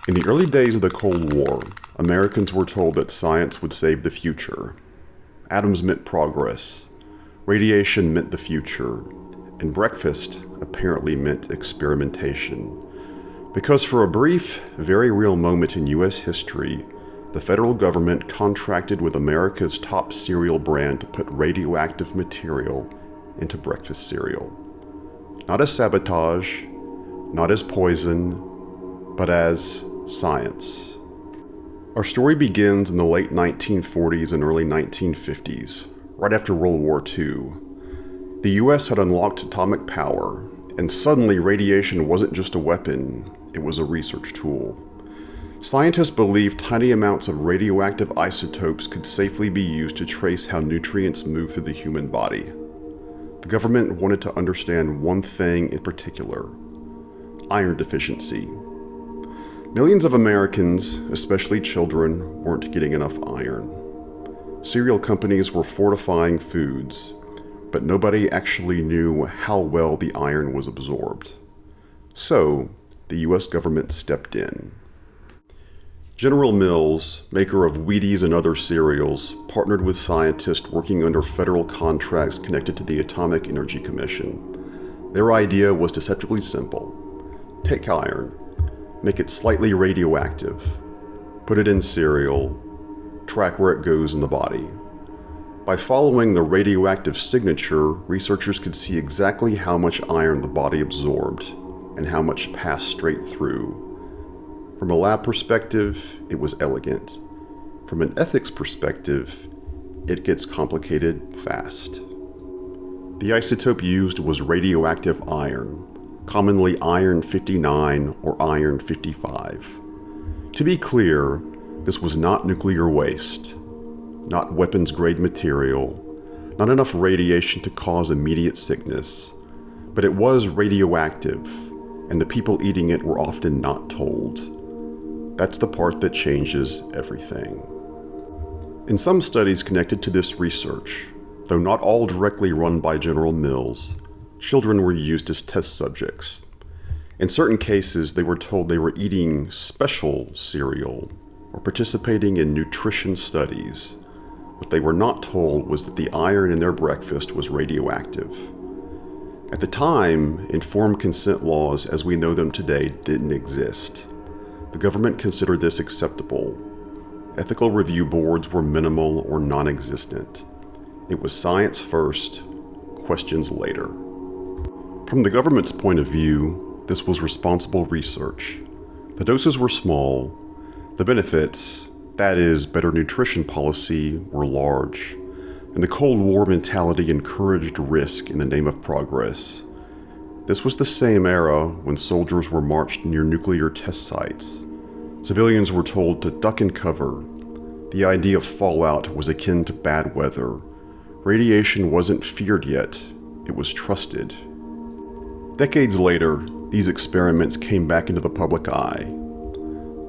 In the early days of the Cold War, Americans were told that science would save the future. Atoms meant progress, radiation meant the future, and breakfast apparently meant experimentation. Because for a brief, very real moment in U.S. history, the federal government contracted with America's top cereal brand to put radioactive material into breakfast cereal. Not as sabotage, not as poison, but as science. Our story begins in the late 1940s and early 1950s, right after World War II. The US had unlocked atomic power, and suddenly radiation wasn't just a weapon, it was a research tool. Scientists believed tiny amounts of radioactive isotopes could safely be used to trace how nutrients move through the human body. The government wanted to understand one thing in particular: iron deficiency. Millions of Americans, especially children, weren't getting enough iron. Cereal companies were fortifying foods, but nobody actually knew how well the iron was absorbed. So, the US government stepped in. General Mills, maker of Wheaties and other cereals, partnered with scientists working under federal contracts connected to the Atomic Energy Commission. Their idea was deceptively simple. Take iron, make it slightly radioactive, put it in cereal, track where it goes in the body. By following the radioactive signature, researchers could see exactly how much iron the body absorbed and how much passed straight through. From a lab perspective, it was elegant. From an ethics perspective, it gets complicated fast. The isotope used was radioactive iron, commonly iron 59 or iron 55. To be clear, this was not nuclear waste, not weapons-grade material, not enough radiation to cause immediate sickness, but it was radioactive, and the people eating it were often not told. That's the part that changes everything. In some studies connected to this research, though not all directly run by General Mills, children were used as test subjects. In certain cases, they were told they were eating special cereal or participating in nutrition studies. What they were not told was that the iron in their breakfast was radioactive. At the time, informed consent laws as we know them today didn't exist. The government considered this acceptable. Ethical review boards were minimal or non-existent. It was science first, questions later. From the government's point of view, this was responsible research. The doses were small. The benefits, that is, better nutrition policy, were large. And the Cold War mentality encouraged risk in the name of progress. This was the same era when soldiers were marched near nuclear test sites. Civilians were told to duck and cover. The idea of fallout was akin to bad weather. Radiation wasn't feared yet, it was trusted. Decades later, these experiments came back into the public eye.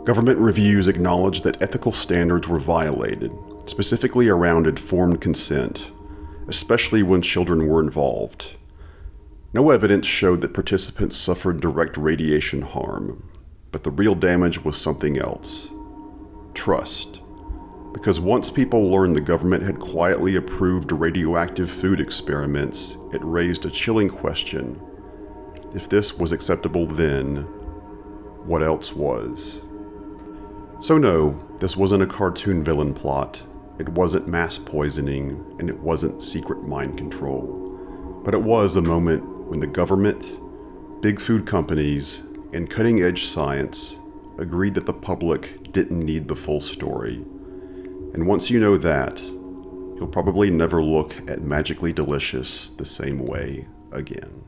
Government reviews acknowledged that ethical standards were violated, specifically around informed consent, especially when children were involved. No evidence showed that participants suffered direct radiation harm, but the real damage was something else: trust. Because once people learned the government had quietly approved radioactive food experiments, it raised a chilling question. If this was acceptable then, what else was? So no, this wasn't a cartoon villain plot. It wasn't mass poisoning, and it wasn't secret mind control. But it was a moment when the government, big food companies, and cutting-edge science agreed that the public didn't need the full story. And once you know that, you'll probably never look at Magically Delicious the same way again.